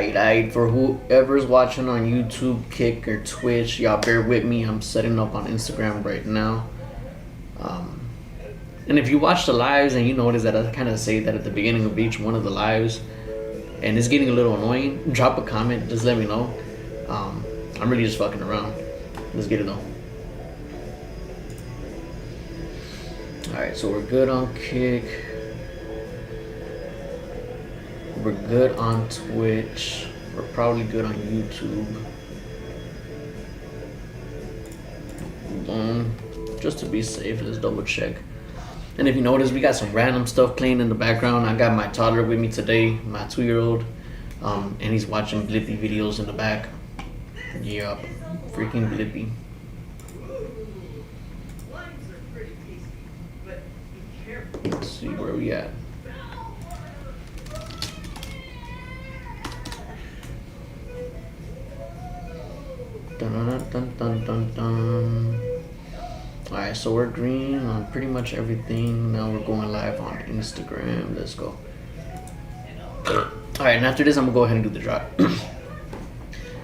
Alright, for whoever's watching on YouTube, Kick, or Twitch, y'all bear with me. I'm setting up on Instagram right now. And if you watch the lives and you notice that I kind of say that at the beginning of each one of the lives, and it's getting a little annoying, drop a comment, just let me know. I'm really just fucking around. Let's get it though. Alright, so we're good on Kick. We're good on Twitch. We're probably good on YouTube. Just to be safe, let's double check. And if you notice, we got some random stuff playing in the background. I got my toddler with me today, my 2-year-old, and he's watching Blippi videos in the back. Yup, freaking Blippi. Let's see where we at. Dun dun dun dun dun dun. Alright, so we're green on pretty much everything. Now we're going live on Instagram. Let's go. Alright, and after this, I'm gonna go ahead and do the drop.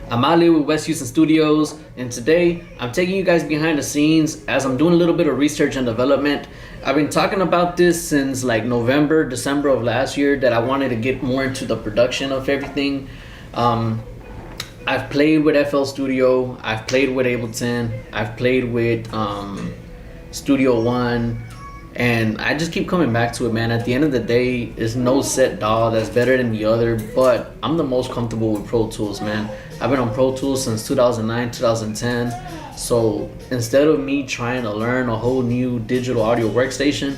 I'm Ali with West Houston Studios, and today I'm taking you guys behind the scenes as I'm doing a little bit of research and development. I've been talking about this since like November, December of last year, that I wanted to get more into the production of everything. I've played with FL Studio, I've played with Ableton, I've played with Studio One, and I just keep coming back to it, man. At the end of the day, there's no set DAW that's better than the other, but I'm the most comfortable with Pro Tools, man. I've been on Pro Tools since 2009, 2010, so instead of me trying to learn a whole new digital audio workstation,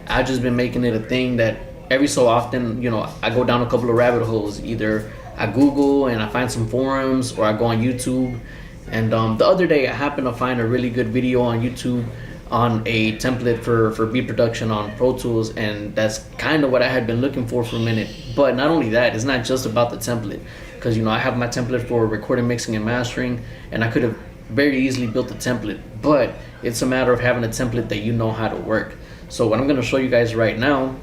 I've just been making it a thing that every so often, you know, I go down a couple of rabbit holes. Either I Google and I find some forums, or I go on YouTube. And the other day I happened to find a really good video on YouTube on a template for beat production on Pro Tools, and that's kind of what I had been looking for a minute. But not only that, it's not just about the template, because you know I have my template for recording, mixing, and mastering, and I could have very easily built a template, but it's a matter of having a template that you know how to work. So what I'm going to show you guys right now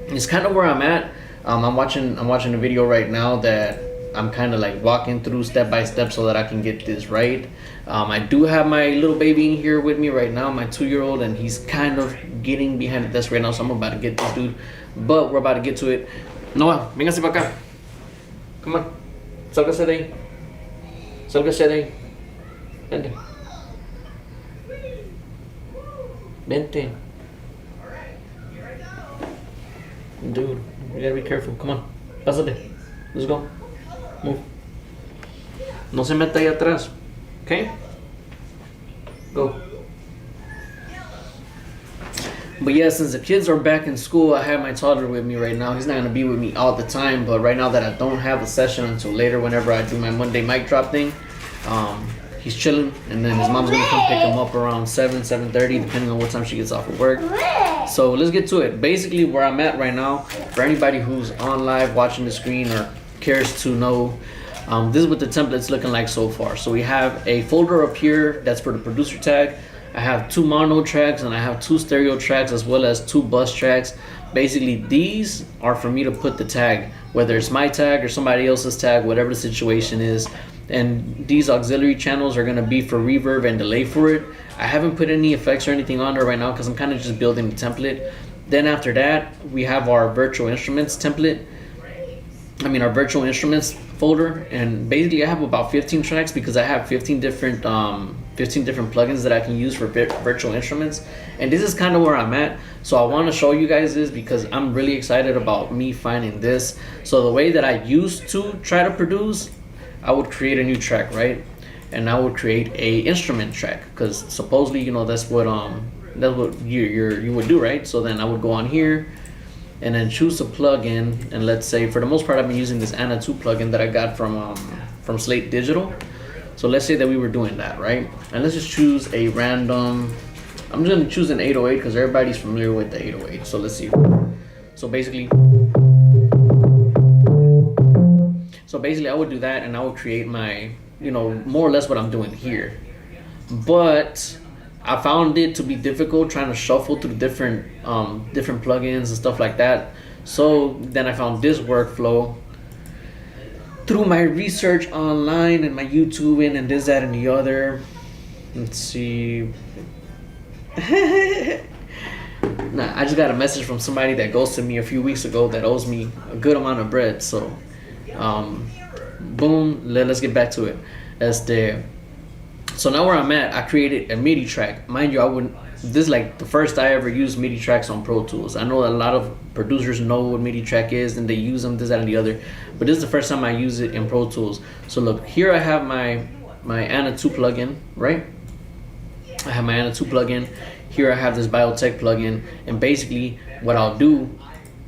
is kind of where I'm at. I'm watching a video right now that I'm kind of like walking through step by step so that I can get this right. I do have my little baby in here with me right now, my 2-year-old, and he's kind of getting behind the desk right now, so I'm about to get this dude, but we're about to get to it. Noah, véngase para acá. Come on. Sálgase de ahí. Sálgase de ahí. Vente. Vente. Dude, you gotta be careful. Come on. Pásate. Let's go. Move. No se meta ahí atrás. Okay? Go. But yeah, since the kids are back in school, I have my toddler with me right now. He's not going to be with me all the time, but right now that I don't have a session until later whenever I do my Monday mic drop thing, he's chilling, and then his mom's going to come pick him up around 7:30, depending on what time she gets off of work. So let's get to it. Basically, where I'm at right now, for anybody who's on live watching the screen or cares to know, this is what the template's looking like so far. So we have a folder up here that's for the producer tag. I have 2 mono tracks and I have 2 stereo tracks, as well as 2 bus tracks. Basically, these are for me to put the tag, whether it's my tag or somebody else's tag, whatever the situation is. And these auxiliary channels are going to be for reverb and delay for it. I haven't put any effects or anything on there right now because I'm kind of just building the template. Then after that, we have our virtual instruments template. Our virtual instruments folder, and basically I have about 15 tracks because I have 15 different plugins that I can use for virtual instruments, and this is kind of where I'm at. So I want to show you guys this because I'm really excited about me finding this. So the way that I used to try to produce, I would create a new track, right? And I would create a instrument track because supposedly, you know, that's what you would do, right? So then I would go on here and then choose a plugin, and let's say for the most part I've been using this Anna 2 plugin that I got from Slate Digital. So let's say that we were doing that, right? And let's just choose a random, I'm just gonna choose an 808 because everybody's familiar with the 808. So let's see. So basically I would do that, and I would create my, you know, more or less what I'm doing here. But I found it to be difficult trying to shuffle through different plugins and stuff like that. So then I found this workflow, through my research online and my YouTubing and this, that, and the other. Let's see. Nah, I just got a message from somebody that ghosted me a few weeks ago that owes me a good amount of bread. So, boom, let's get back to it. So now where I'm at, I created a MIDI track. Mind you, this is like the first I ever used MIDI tracks on Pro Tools. I know a lot of producers know what MIDI track is and they use them, this, that, and the other. But this is the first time I use it in Pro Tools. So look, here I have my Anna 2 plugin, right? I have my Anna 2 plugin. Here I have this Biotech plugin. And basically what I'll do,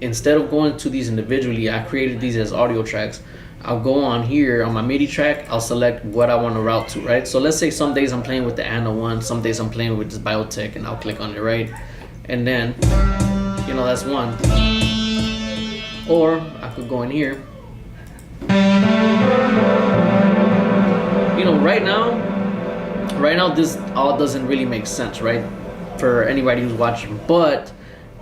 instead of going to these individually, I created these as audio tracks. I'll go on here on my MIDI track, I'll select what I want to route to, right? So let's say some days I'm playing with the Anna 1, some days I'm playing with this Biotech, and I'll click on it, right? And then, that's one. Or I could go in here. Right now this all doesn't really make sense, right? For anybody who's watching, but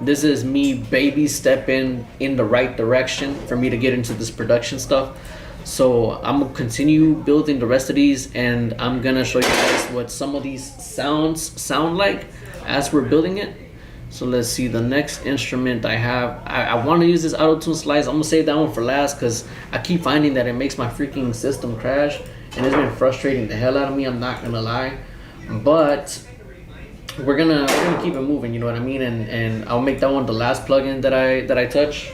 this is me baby stepping in the right direction for me to get into this production stuff. So I'm gonna continue building the rest of these, and I'm gonna show you guys what some of these sounds sound like as we're building it. So let's see, the next instrument I have, I want to use this auto-tune slice. I'm gonna save that one for last because I keep finding that it makes my freaking system crash, and it's been frustrating the hell out of me, I'm not gonna lie. But we're gonna keep it moving, you know what I mean? And I'll make that one the last plugin that I touch.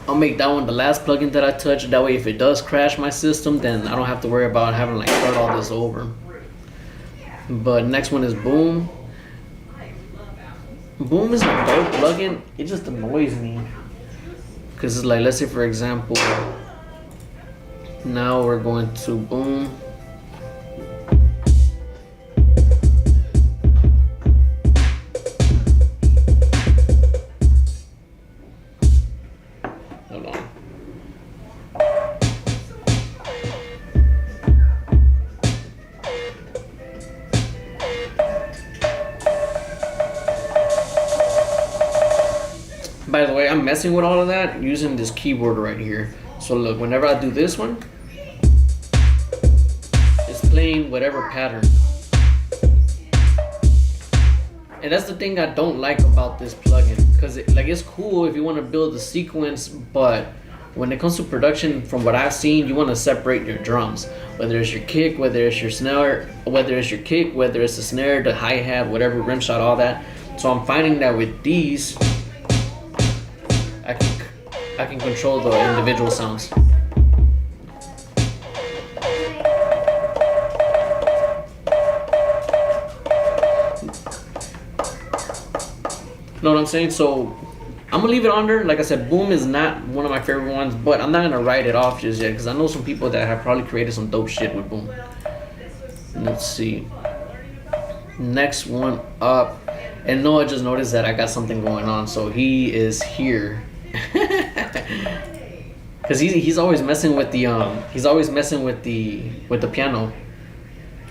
I'll make that one the last plugin that I touch. That way if it does crash my system, then I don't have to worry about having to start all this over. But next one is Boom. Boom is a dope plugin. It just annoys me. Cause it's like, let's say for example, now we're going to Boom. Hold on. By the way, I'm messing with all of that using this keyboard right here. So look, whenever I do this one, it's playing whatever pattern. And that's the thing I don't like about this plugin, because it's cool if you want to build a sequence, but when it comes to production, from what I've seen, you want to separate your drums, whether it's your kick, whether it's your snare, whether it's your kick, whether it's the snare, the hi-hat, whatever, rim shot, all that. So I'm finding that with these, I can control the individual sounds. Know what I'm saying? So I'm gonna leave it on there. Like I said, Boom is not one of my favorite ones, but I'm not gonna write it off just yet because I know some people that have probably created some dope shit with Boom. Let's see. Next one up, and Noah just noticed that I got something going on, so he is here. Cause he's always messing with the piano.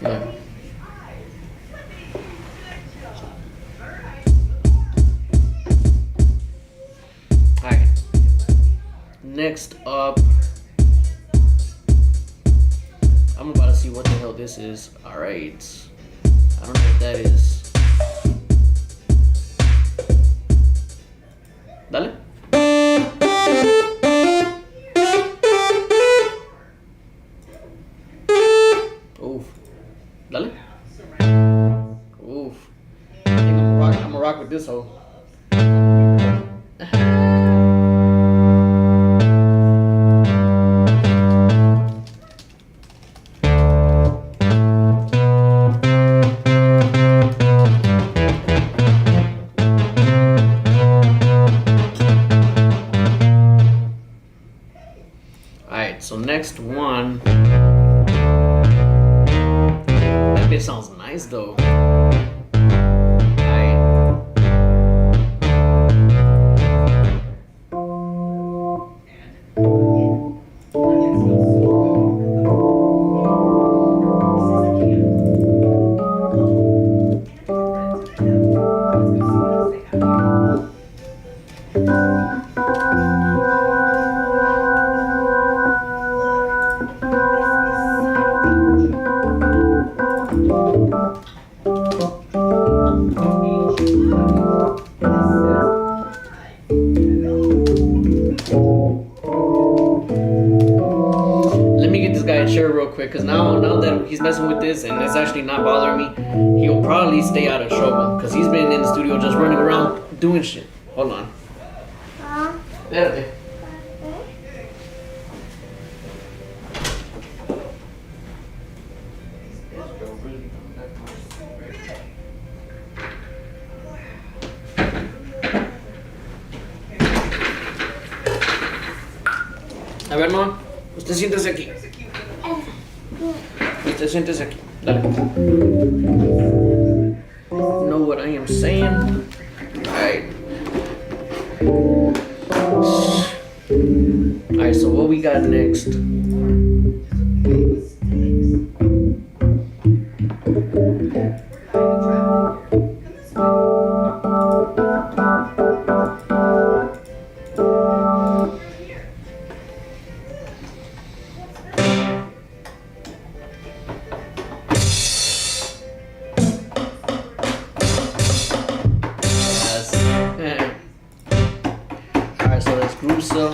Look. Alright. Next up, I'm about to see what the hell this is. Alright. I don't know what that is. Dale. Oof. Dale. Oof. I think I'm gonna rock with this hoe. Alright, so next one. That bit sounds nice though. Let me get this guy a chair real quick, because now that he's messing with this and it's actually not bothering me, he'll probably stay out of trouble, because he's been in the studio just running around doing shit. Hold on. Espérate. A ver, Noah, usted siéntese aquí. Usted siéntese aquí. Dale. Know what I am saying? Alright. Alright, so what we got next? Alright, so let's group cell.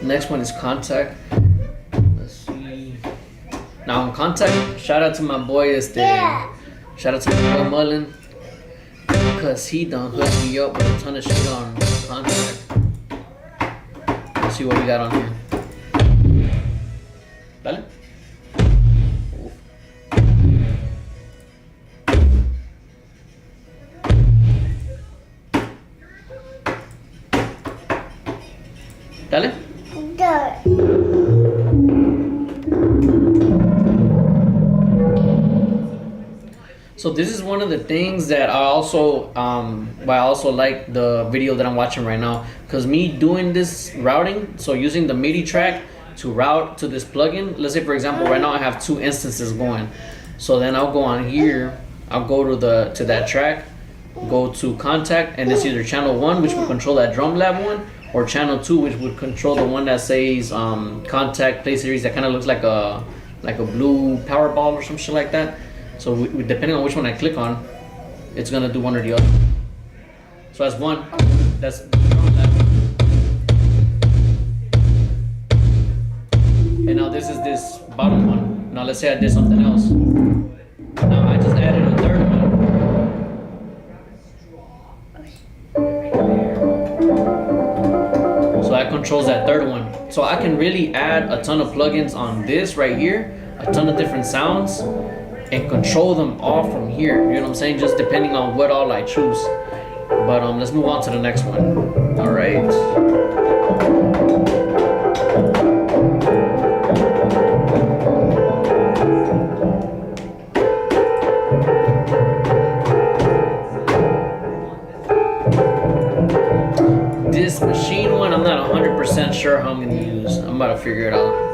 Next one is contact. Let's see. Now on contact, shout out to my boy shout out to my boy Mullen, because he done hooked me up with a ton of shit on contact. Let's see what we got on here. Dale. Dale. So this is one of the things that I also why I also like the video that I'm watching right now, because me doing this routing, so using the MIDI track to route to this plugin. Let's say for example right now I have 2 instances going, so then I'll go on here, I'll go to that track, go to contact, and it's either channel 1, which will control that drum lab one, or channel 2, which would control the one that says contact play series, that kind of looks like a blue Powerball or some shit like that. So depending on which one I click on, it's gonna do one or the other. So that's one. That's drum lab. And now this is this bottom one. Now let's say I did something else. Now I just added a third one. So that controls that third one. So I can really add a ton of plugins on this right here, a ton of different sounds, and control them all from here. You know what I'm saying? Just depending on what all I choose. But let's move on to the next one. All right. This machine one, I'm not 100% sure how I'm gonna use. I'm about to figure it out.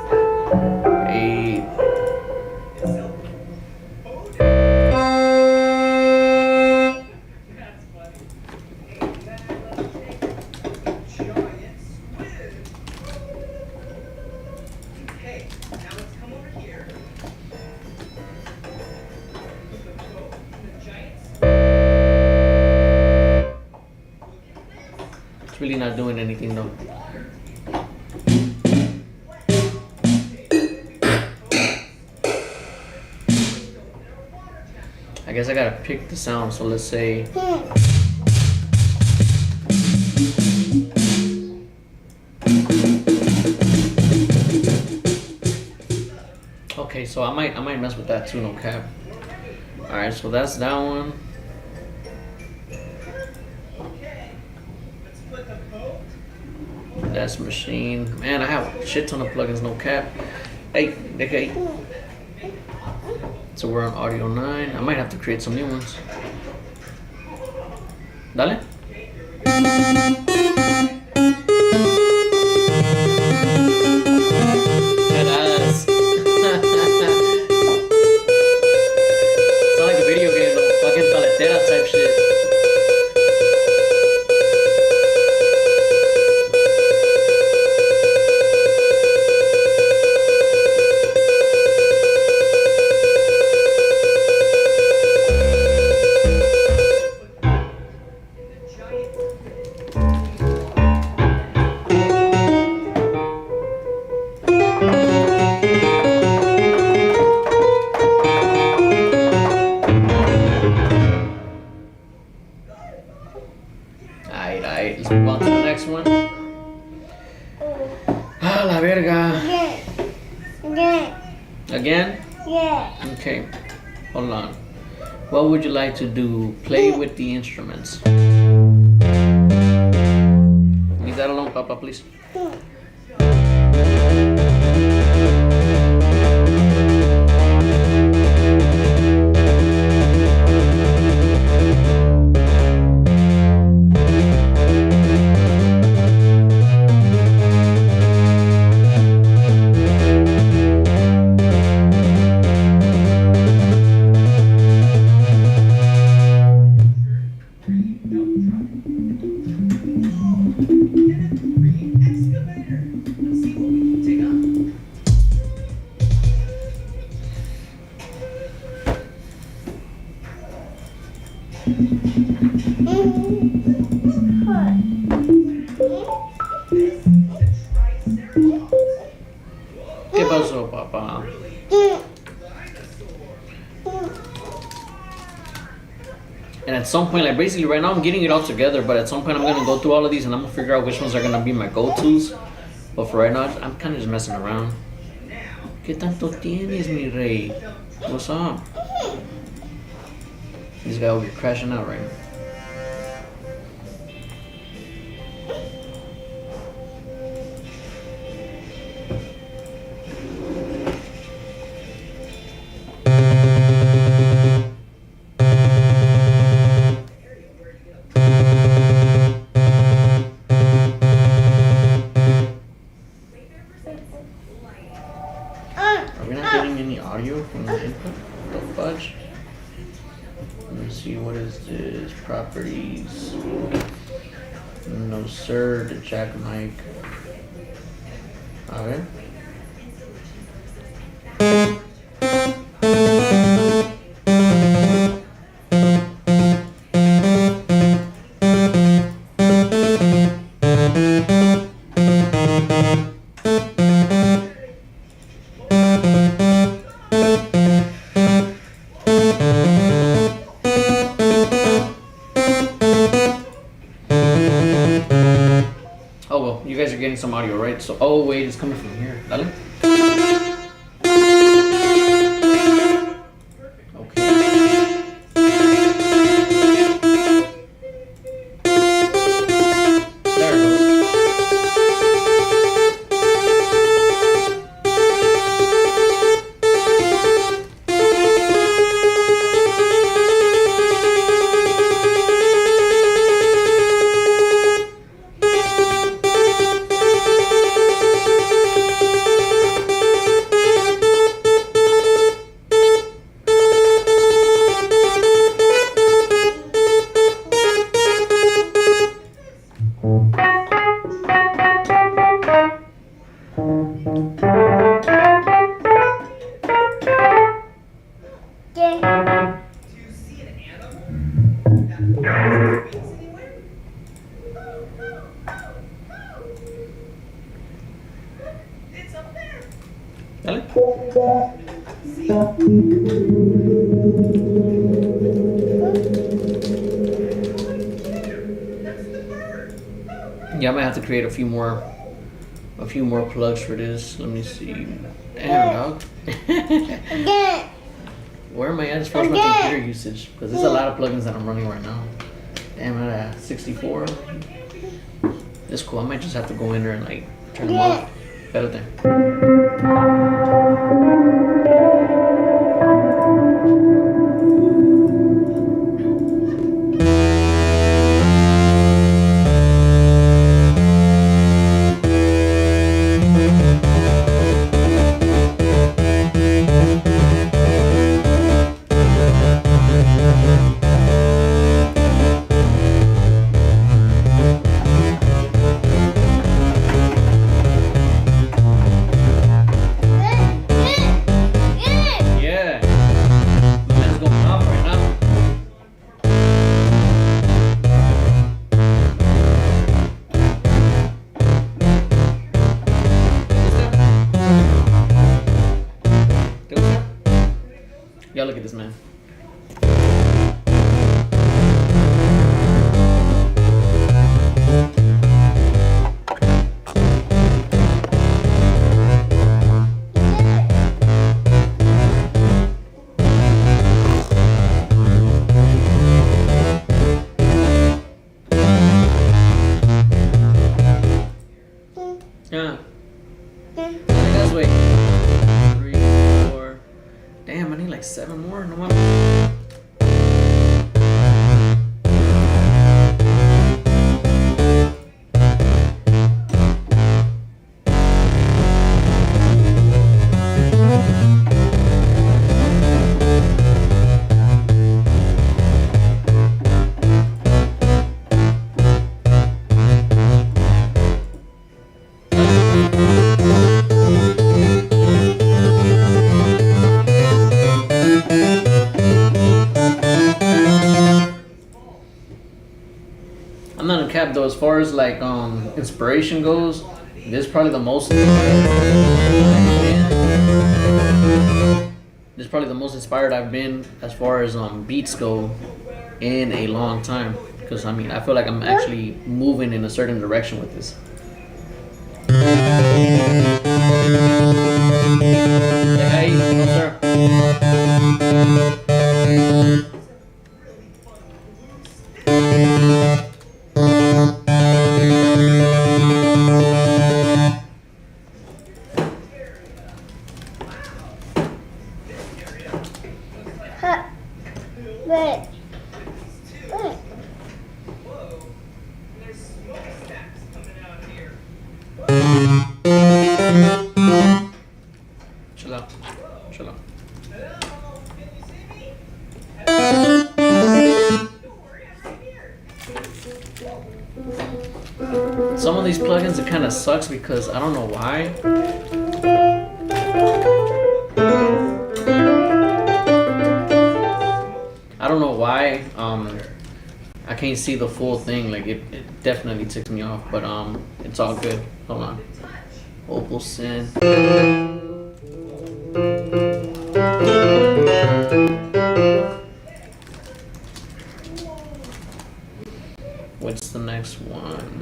It's really not doing anything though. I guess I gotta pick the sound, so let's say okay, so I might mess with that too, no cap. Alright, so that's that one. That's machine. Man, I have a shit ton of plugins, no cap. Hey, okay. So we're on audio 9. I might have to create some new ones. Dale. Badass. Again? Yeah. Okay. Hold on. What would you like to do? Play with the instruments. Leave that alone, Papa, please. ¿Qué pasó, papá? And at some point, like basically right now I'm getting it all together, but at some point I'm gonna go through all of these and I'm gonna figure out which ones are gonna be my go-tos. But for right now, I'm kind of just messing around. ¿Qué tanto tienes, mi rey? What's up? This guy over here crashing out right now. Are we not getting any audio from the input? The fudge? Let me see, what is this? Properties. No sir, the jack mic. Okay. Oh well, you guys are getting some audio, right? So, oh wait, it's coming from here. Dale. Okay. There it goes. Dale. Yeah, I might have to create a few more plugs for this. Let me see. Damn, dog. Where am I at as far as my computer usage? Because there's a lot of plugins that I'm running right now. Damn, I'm at 64. It's cool. I might just have to go in there and like turn them off. Better thing. Y'all look at this man. like 7 more, no matter. I'm not a cap though. As far as like inspiration goes, this is probably the most. This is probably the most inspired I've been as far as beats go in a long time. Because I mean, I feel like I'm actually moving in a certain direction with this. Hey, no, sir. But Chill out. Chill out. Some of these plugins, it kind of sucks because I don't know why. I don't know why. I can't see the full thing. Like it definitely ticks me off, but it's all good. Hold on. Opal Sin. What's the next one?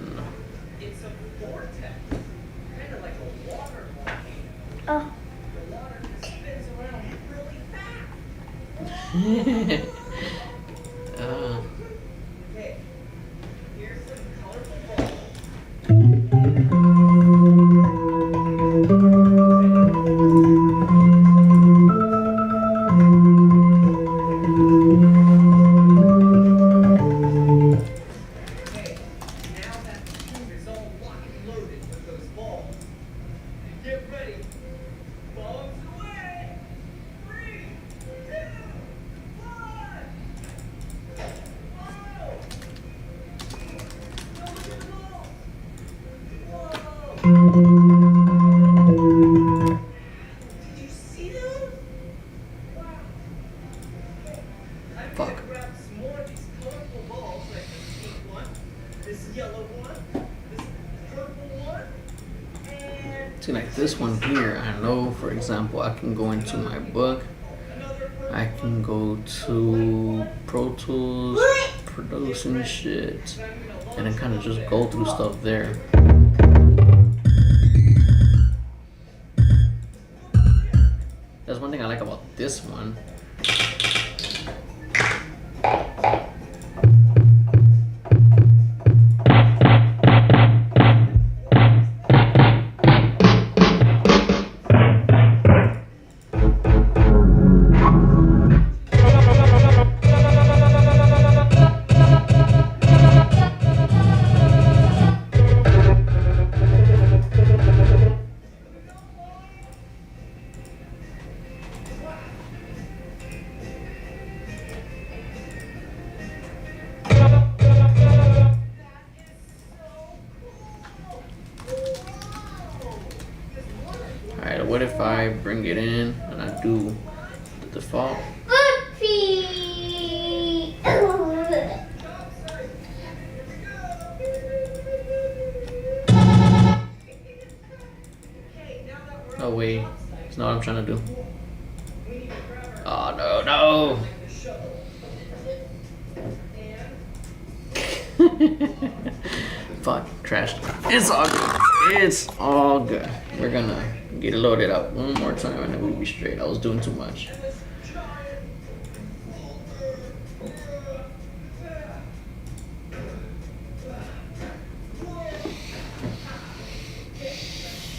oh, uh, fuck. See, like this one here, I know, for example, I can go into my book. I can go to Pro Tools, producing shit, and then kind of just go through stuff there. That's one thing I like about this one. Alright, what if I bring it in and I do the default? Whoopsie. Oh wait, it's not what I'm trying to do. Oh no, no! Fuck, trashed. It's all good. It's all good. We're gonna get it loaded up one more time and then we'll be straight. I was doing too much.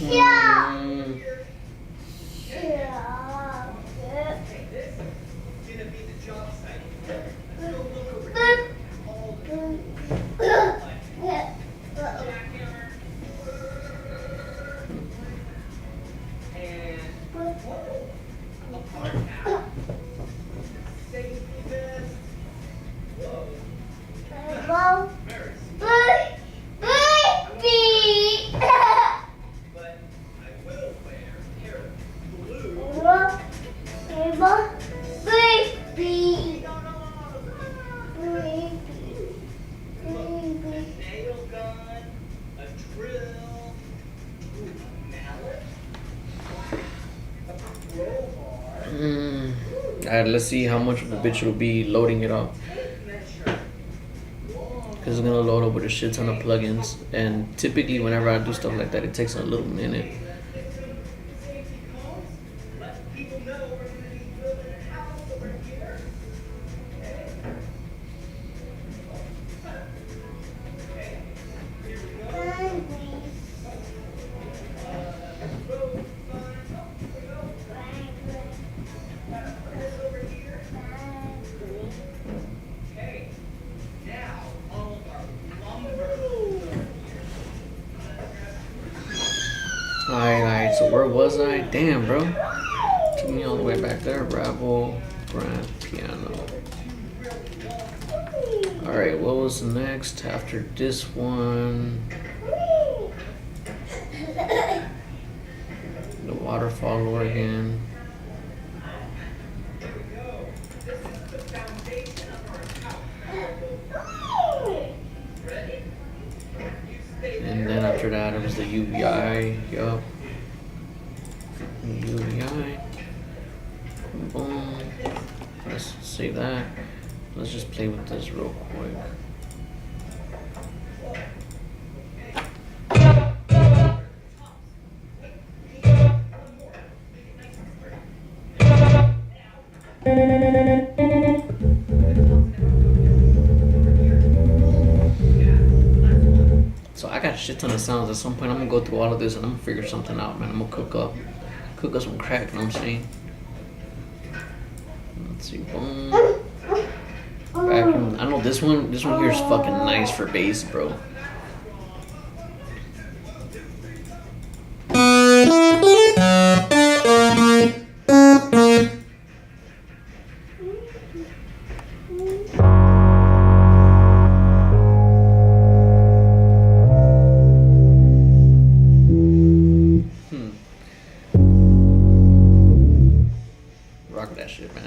Yeah. Mm, Yeah. Alright, let's see how much of a bitch it'll be loading it up. Because it's gonna load up with a shit ton of plugins, and typically whenever I do stuff like that, it takes a little minute. Alright, so where was I? Damn, bro. Took me all the way back there. Bravo, grand piano. Alright, what was next after this one? The waterfall organ. And then after that, it was the UVI. Yup. UVI. Boom. Let's save that. Let's just play with this real quick. So I got a shit ton of sounds. At some point, I'm gonna go through all of this and I'm gonna figure something out, man. I'm gonna cook up some crack. You know what I'm saying? Let's see. Boom. Vacuum. I know this one here is fucking nice for bass, bro. Rock that shit, man.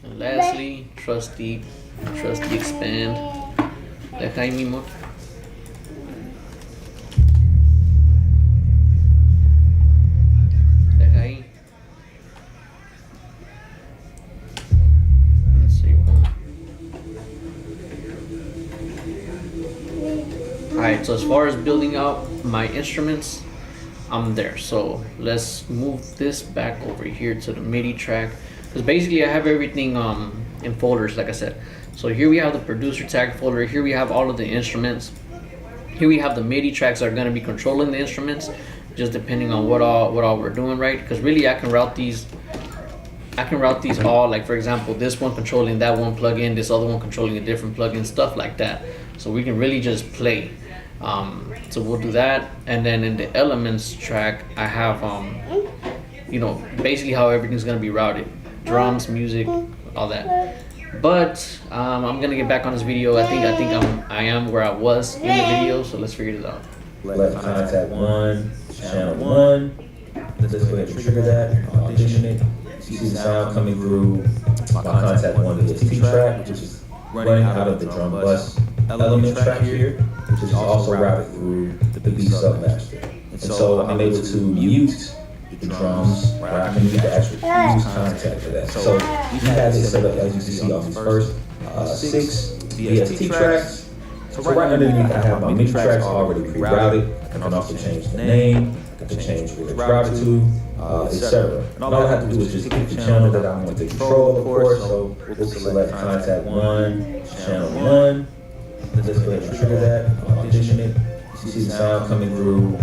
And lastly, trusty expand. Deja ahí mismo. Deja ahí. Let's see. Alright, so as far as building out my instruments, I'm there. So let's move this back over here to the MIDI track, because basically I have everything in folders, like I said. So here we have the producer tag folder. Here we have all of the instruments. Here we have the MIDI tracks that are going to be controlling the instruments, just depending on what all we're doing, right? Because really I can route these all, like for example, this one controlling that one plugin, this other one controlling a different plugin, stuff like that. So we can really just play. So we'll do that, and then in the elements track I have you know, basically how everything's gonna be routed: drums, music, all that. But I'm gonna get back on this video. I think I am where I was in the video, so let's figure this out. Left contact 1, channel 1. Let's go ahead and trigger that, audition it. You see the sound coming through my contact 1 VST track, which is running out of the drum bus element track here, which is also routed through the B submaster. And so I'm able to mute the drums, where I can use the actual fuse contact for that. So we have it set up, as you can see, off these first 6 VST tracks. So right underneath I have my MIDI tracks already pre-routed. I can also change the name, I can change where it's routed to, etc. And all I have to do is just pick the channel that I want to control, of course. So we'll select contact 1, channel 1. Let's go ahead and trigger that, audition it. You see the sound coming through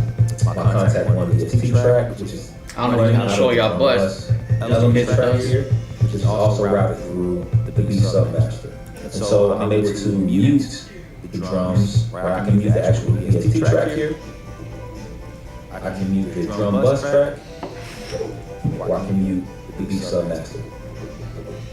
my contact 1 VST track, which is I don't know if I'm gonna show y'all, but element track here, which is also routed through the B submaster. And so I'm able to mute the drums, where I can mute the actual VST track here. I can mute the drum bus track, or I can mute the B submaster.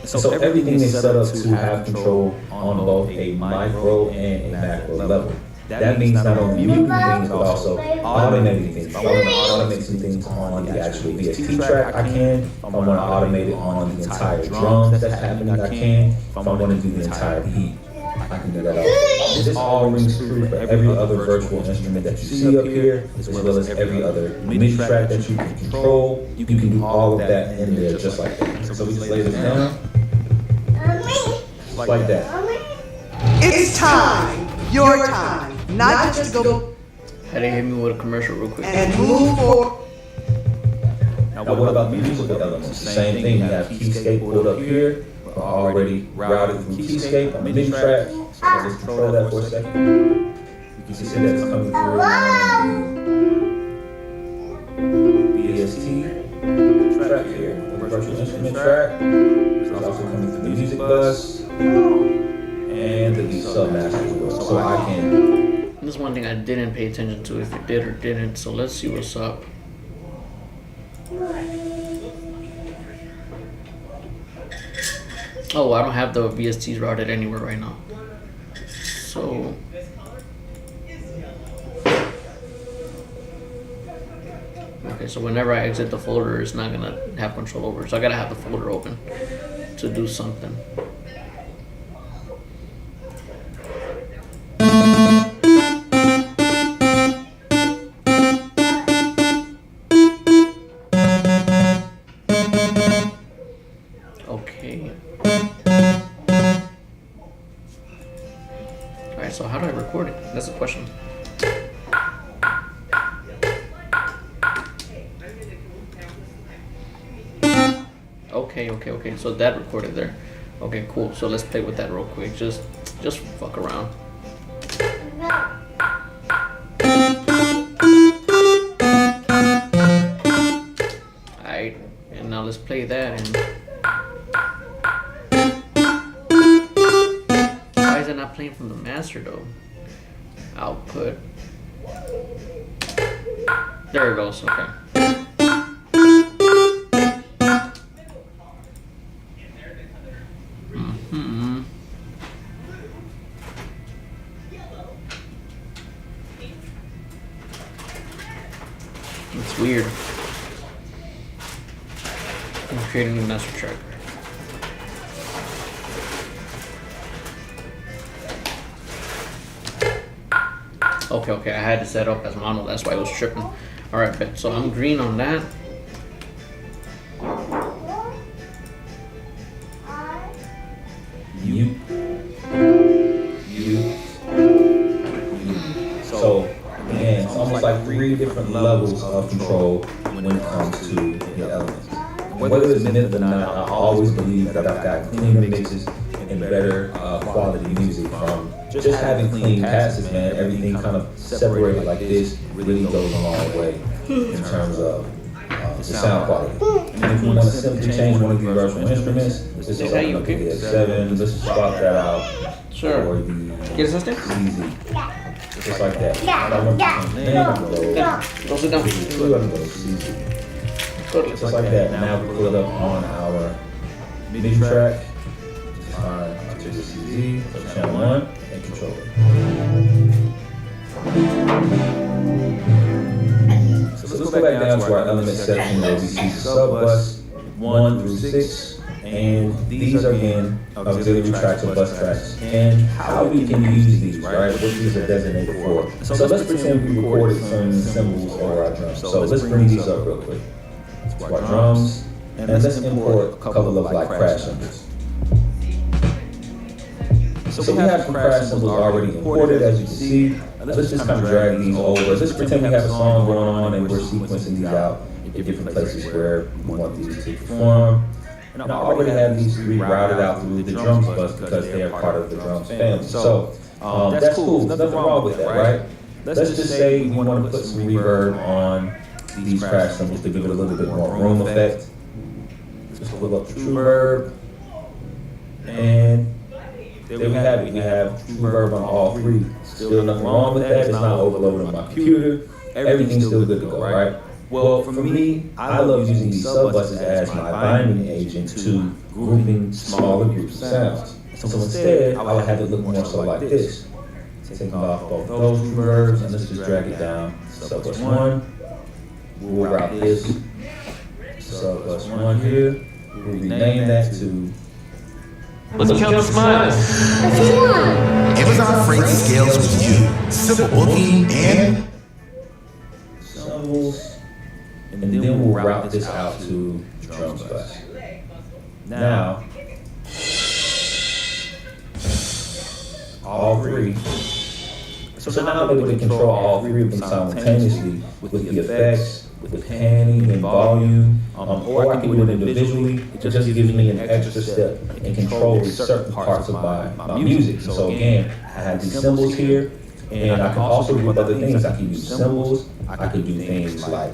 So everything is set up to have control on both a micro and a macro level. That means not only muting things, but also automating things. If I want to automate some things on the actual VST track, I can. If I want to automate it on the entire drums that's happening, I can. If I want to do the entire beat, I can do that also. this all rings true for every other virtual instrument that you see up here, as well as every other MIDI track that you can control. You can do all of that in there just like that. So we just lay this down, like that. It's time, your time, not just to go Had they hit me with a commercial real quick. and move forward. Now what about the musical elements? Same thing, you have Keyscape pulled up here, already routed through Keyscape on the MIDI track. So let's just control that for a second. You can see that it's coming through on the VST track here, the virtual instrument track. It's also coming through the music bus and the Submaster as well. So I can. This is one thing I didn't pay attention to, if it did or didn't. So let's see what's up. Oh, I don't have the VSTs routed anywhere right now. So okay, so whenever I exit the folder, it's not gonna have control over it. So I gotta have the folder open to do something. Okay. Alright, so how do I record it? That's the question. Okay. So that recorded there. Okay, cool. So let's play with that real quick. Just fuck around. Alright, and now let's play that and why is it not playing from the master though? Output. There it goes, okay. It's weird. I'm creating a new master track. Okay, I had to set up as mono, that's why I was tripping. Alright, bet. So I'm green on that. So again, it's almost like 3 different levels of control when it comes to the elements. Whether it's myth or not, I always believe that I've got cleaner mixes and better quality music from just having clean passes, man. Everything kind of separated like this really goes a long way in terms of the sound quality. And if you want to simply change one of your virtual instruments, this is Hey, you like the okay? S7. Let's swap that out Sure. for the ¿Quieres este? Easy. Just like that. I don't want to name of those. Go sit down. Two of those, easy. Just like that. Now we pull it up on our MIDI track. Just find to the CZ, so channel 1, and control it. So let's go back down to our element section where we see the sub bus 1 through 6. And these are again auxiliary tracks or bus tracks. And how we can use these, right? What these are designated for. So let's pretend we recorded some cymbals or our drums. So let's bring these up real quick. To our drums, and let's import a couple of like crash cymbals. So we have some crash cymbals already imported, as you can see. Let's just kind of drag these over. Let's pretend we have a song going on and we're sequencing these out in different places where we want these to perform. And I already have these 3 routed out through the drums bus because they are part of the drums family. So that's cool. Nothing wrong with that, right? Let's just say we want to put some reverb on these crash cymbals to give it a little bit more room effect. Just pull up True Verb, and there we have it. We have True Verb on all 3. Still nothing wrong with that. It's not overloaded on my computer. Everything's still good to go, right? Well, for me, I love using these sub buses as my binding agent to grouping smaller groups of sounds. So instead, I would have it look more so like this. Taking off both those reverbs, and let's just drag it down. Sub bus 1. We'll route this sub bus 1 here. We'll rename that to Let's count the smiles. Amazon Freight scales with you. Simple booking and cymbals, and then we'll route this out to drums bus. Now, all three. So now I'm able to control all three of them simultaneously with the effects, with the panning and volume, or I can do it individually. It just gives me an extra step in controlling certain parts of my music. So again, I have these cymbals here, and I can also do other things. I can use cymbals, I can do things like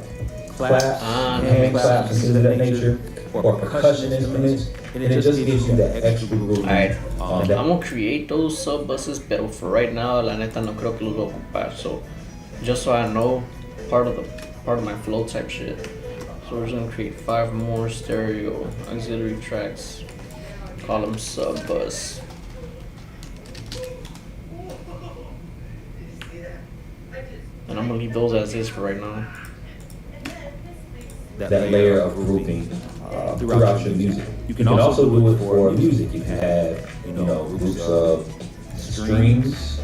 claps, hand claps, and things of that nature, or percussion instruments, and it just gives you that extra groove. Alright, I'm gonna create those sub buses, pero for right now, la neta no creo que los voy a ocupar. So, just so I know part of my flow type shit. So we're just gonna create 5 more stereo auxiliary tracks. Call them sub bus. And I'm gonna leave those as is for right now. That layer of grouping throughout your music. You can also do it for music. You can have, groups of strings,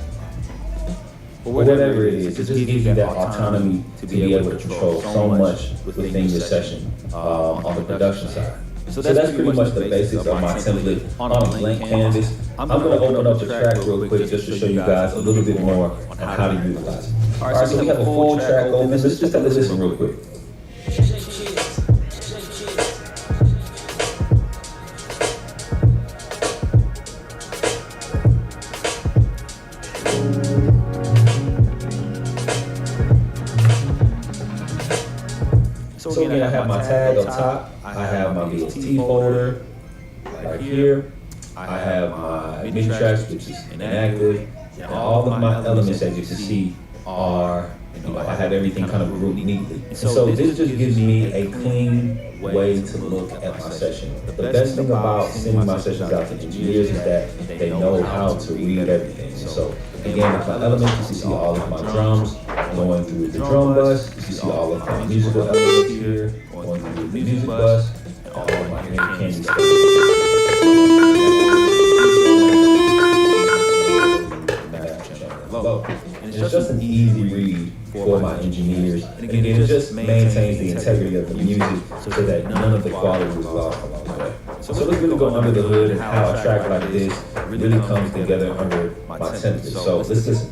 or whatever it is. It just gives you that autonomy to be able to control so much within your session on the production side. So that's pretty much the basics of my template on a blank canvas. I'm going to open up the track real quick just to show you guys a little bit more on how to utilize it. All right, so we have a full track open. Let's just have a listen real quick. So again, I have my tag up top, I have my VST folder right here, I have my MIDI tracks, which is inactive, and all of my elements, as you can see, are, I have everything kind of grouped neatly. And so this just gives me a clean way to look at my session. The best thing about sending my sessions out to engineers is that they know how to read everything. And so again, with my elements, you can see all of my drums going through the drum bus. You can see all of my musical elements here going through the music bus, and all of my ear candy stuff. And it's just an easy read for my engineers. And again, it just maintains the integrity of the music so that none of the quality is lost along the way. So let's really go under the hood and how a track like this really comes together under my template. So let's listen.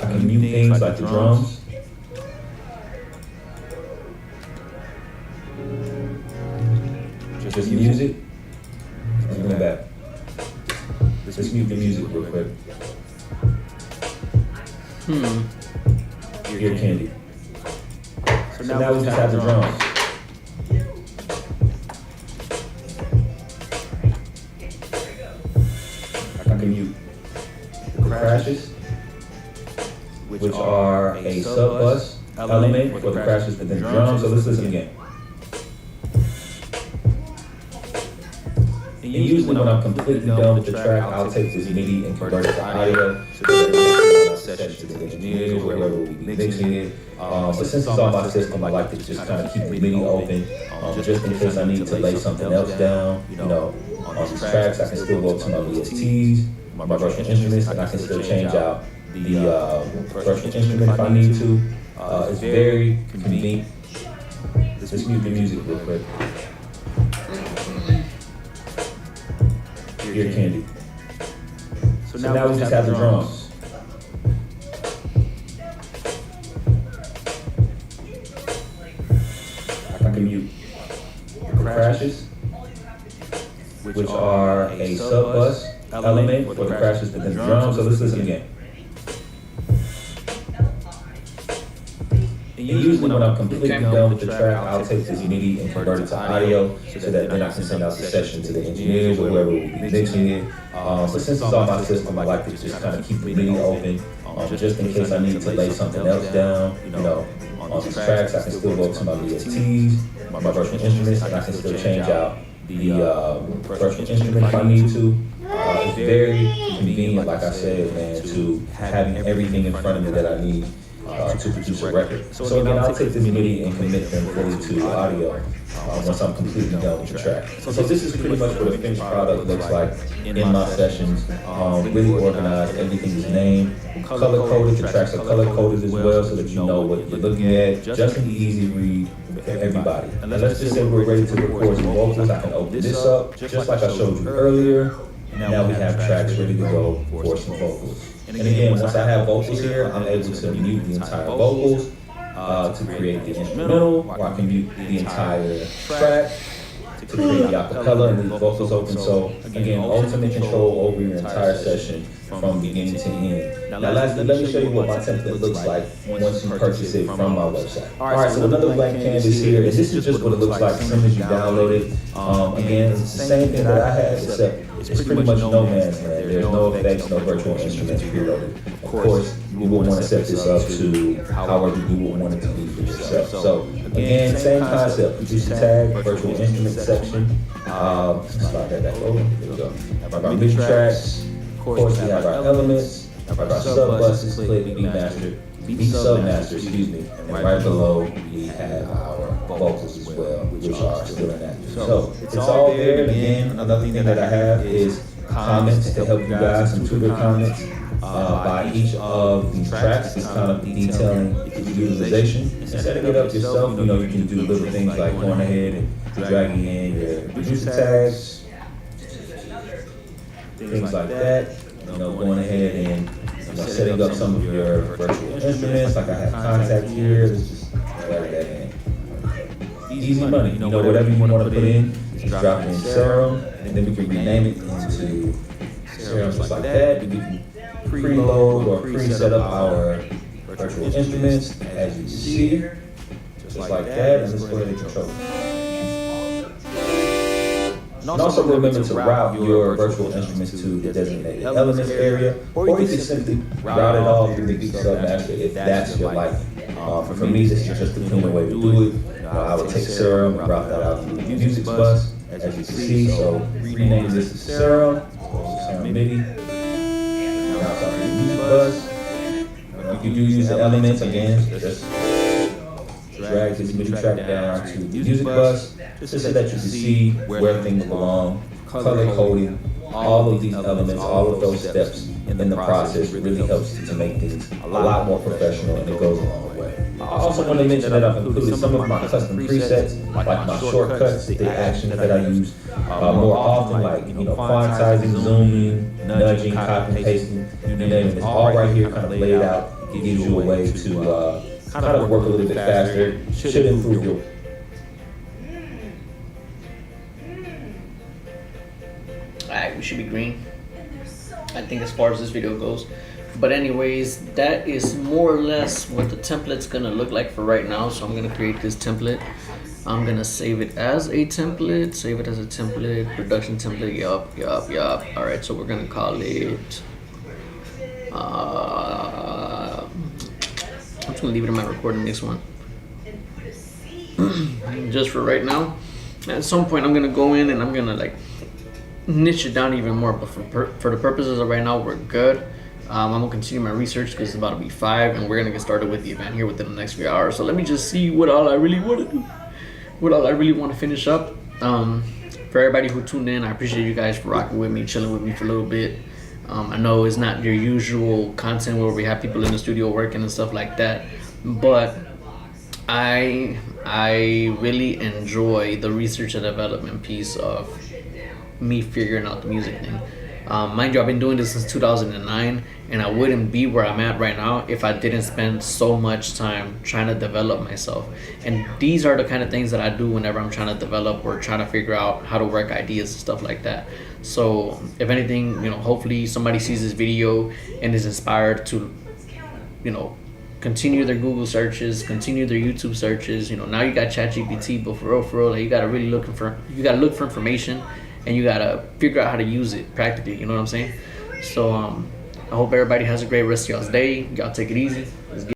I can mute things like the drums. Just music. Let's bring it back. Let's mute the music real quick. Ear candy. So now we just have the drums. I can mute the crashes, which are a sub bus element for the crashes within the drums. So let's listen again. And usually when I'm completely done with the track, I'll take this MIDI and convert it to audio so that I can session to the engineers, wherever we'll be mixing it. But since it's on my system, I like to just kind of keep the MIDI open, just in case I need to lay something else down. On these tracks, I can still go to my VSTs, my virtual instruments, and I can still change out the virtual instrument if I need to. It's very convenient. Let's mute the music real quick. Ear candy. So now we just have the drums. I can mute the crashes, which are a sub bus element for the crashes within the drums. So let's listen again. And usually when I'm completely done with the track, I'll take this MIDI and convert it to audio so that then I can send out the session to the engineers or whoever will be mixing it. But since it's on my system, I like to just kind of keep the MIDI open, just in case I need to lay something else down. On these tracks, I can still go to my VSTs, my virtual instruments, and I can still change out the virtual instrument if I need to. It's very convenient, like I said, man, to having everything in front of me that I need. to produce a record. So again, I'll take this MIDI and commit them fully to audio once I'm completely done with the track. So this is pretty much what a finished product looks like in my sessions. Really organized, everything is named, color coded. The tracks are color coded as well, so that you know what you're looking at. Just an easy read for everybody. And let's just say we're ready to record some vocals. I can open this up, just like I showed you earlier. Now we have tracks ready to go for some vocals. And again, once I have vocals here, I'm able to mute the entire vocals to create the instrumental, or I can mute the entire track to create the acapella and leave vocals open. So again, ultimate control over your entire session from beginning to end. Now lastly, let me show you what my template looks like once you purchase it from my website. Alright, so another blank canvas here, and this is just what it looks like as soon as you download it. Again, it's the same thing that I had, except it's pretty much no man's land. There's no effects, no virtual instruments preloaded. Of course, you will want to set this up to however you would want it to be for yourself. So again, same concept. Produce a tag, virtual instrument section. Slide that back over. There we go. Have our MIDI tracks. Of course, we have our elements. Have our sub buses, click, beat master, beat submaster, excuse me. And right below, we have our vocals as well, which are still in that. So it's all there. And again, another thing that I have is comments to help you guys, some Twitter comments by each of the tracks. It's kind of detailing the utilization. And setting it up yourself, you know, you can do little things like going ahead and dragging in your producer tags, things like that. You know, going ahead and setting up some of your virtual instruments. Like I have Contact here. Let's just drag that in. Easy money. You know, whatever you want to put in, just drop it in Serum, and then we can rename it into Serum just like that. We can preload or pre-set up our virtual instruments, as you can see, just like that. And let's go ahead and control it. And also remember to route your virtual instruments to the designated elements area, or you can simply route it all through the submaster if that's your liking. For me, this is just a cleaner way to do it. I would take Serum and route that out through the music bus, as you can see. So rename this to Serum, Serum MIDI. Route out through the music bus. You can use the elements again, just drag this MIDI track down to the music bus, just so that you can see where things belong, color coding, all of these elements, all of those steps in the process really helps to make things a lot more professional, and it goes a long way. I also want to mention that I've included some of my custom presets, like my shortcuts, the actions that I use more often, like, you know, quantizing, zooming, nudging, copying, pasting, you name it. It's all right here, kind of laid out. It gives you a way to kind of work a little bit faster, should improve your. Alright, we should be green, I think, as far as this video goes. But anyways, that is more or less what the template's gonna look like for right now. So I'm gonna create this template. I'm gonna save it as a template, production template, yup. Alright, so we're gonna call it I'm just gonna leave it in my recording mix one. Just for right now. At some point I'm gonna go in and I'm gonna like niche it down even more, but for the purposes of right now, we're good. I'm gonna continue my research because it's about to be 5 and we're gonna get started with the event here within the next few hours. So let me just see what all I really want to do, what all I really want to finish up. For everybody who tuned in, I appreciate you guys for rocking with me, chilling with me for a little bit. I know it's not your usual content where we have people in the studio working and stuff like that, but I really enjoy the research and development piece of me figuring out the music thing. Mind you, I've been doing this since 2009, and I wouldn't be where I'm at right now if I didn't spend so much time trying to develop myself. And these are the kind of things that I do whenever I'm trying to develop or trying to figure out how to work ideas and stuff like that. So if anything, you know, hopefully somebody sees this video and is inspired to, you know, continue their Google searches, continue their YouTube searches. You know, now you got ChatGPT, but for real, like, you gotta look for information, and you gotta figure out how to use it practically. You know what I'm saying? So I hope everybody has a great rest of y'all's day. Y'all take it easy. Let's get